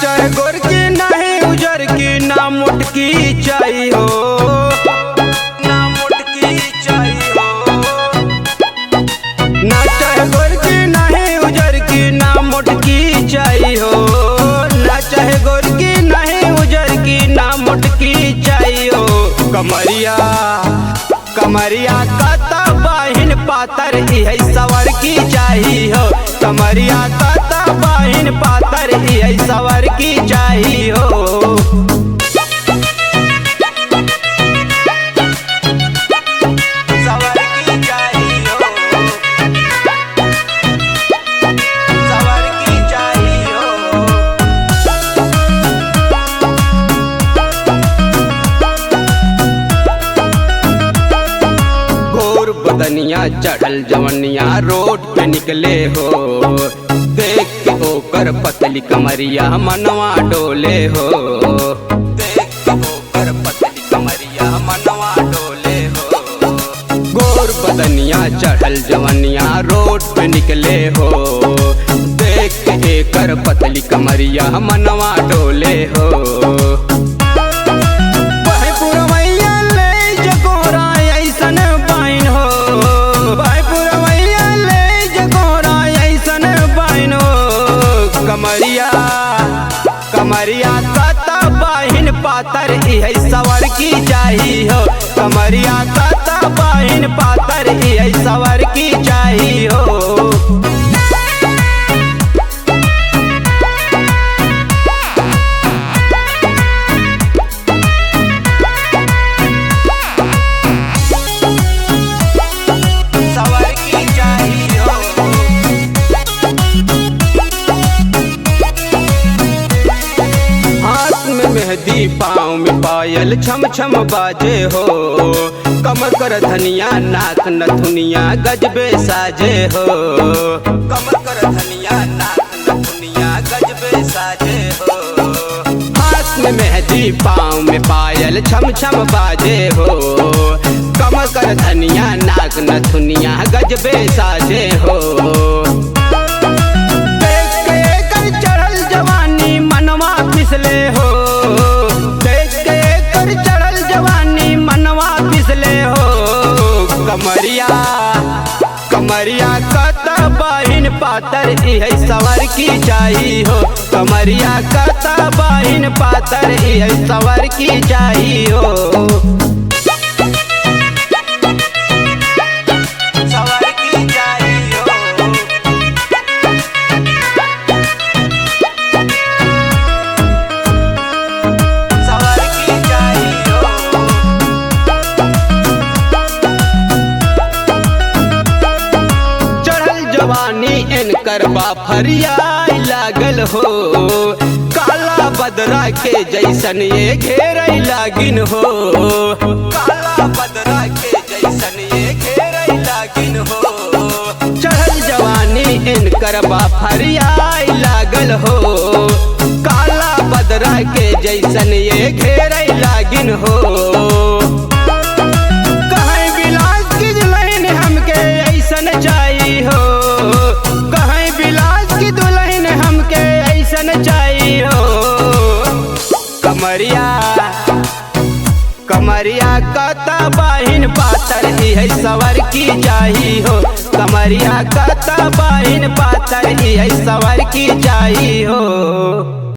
चाहे गोर की नहीं उजर की ना मुटकी चाहिए हो, ना मुटकी चाहिए हो। ना चाहे गोर की नहीं उजर की ना मुटकी चाहिए हो, ना चाहे गोर की नहीं उजर की ना मुटकी चाहिए हो। कमरिया कमरिया कता बाहिन पातर है सवर की चाहिए हो। कमरिया कता बाहिन पातर है सवर की चाहिए हो। बदनिया चढ़ल जवनिया रोड पे निकले हो, देख के ओकर पतली कमरिया मनवा डोले हो। देख के ओकर पतली कमरिया मनवा डोले हो। गोर बदनिया चढ़ल जवनिया रोड पे निकले हो, देख के एकर पतली कमरिया मनवा डोले हो। कमरिया कता बाहिन पातर है सवर की चाहिए हो। कमरिया कता बाहिन पातर है सवर की चाहिए हो। मेहंदी पाँव में पायल छम छम बाजे हो, कमर कर धनिया नाक नथुनिया गजबे साजे हो। कमर कर धनिया नाक नथुनिया गजबे साजे हो। हाथ में मेहंदी पाँव में पायल छम छम बाजे हो, कमर कर धनिया नाक नथुनिया गजबे साजे हो। चढ़ल जवानी मनवा फिसले हो, कमरिया कमरिया कता बाहिन पातर है सवर की चाहिए हो। कमरिया कता बाहिन पातर है सवर की चाहिए हो। जवानी इनकर बाफरिया लागल हो, काला बदरा के जैसन ये घेरई लागिन हो। काला बदरा के जैसन ये घेरई लागिन हो। चढ़ल जवानी इनकर बाफरिया लागल हो, काला बदरा के जैसन ये घेरई लागिन हो। कहीं बिलास की दुल्हन हमके ऐसन चाहिए हो, कहीं बिलास की दुल्हन हमके ऐसन चाहिए हो। कमरिया कमरिया कता बाहिन पातर है सवर की चाहिए हो। कमरिया कता बाहिन पातर है सवर की चाहिए हो।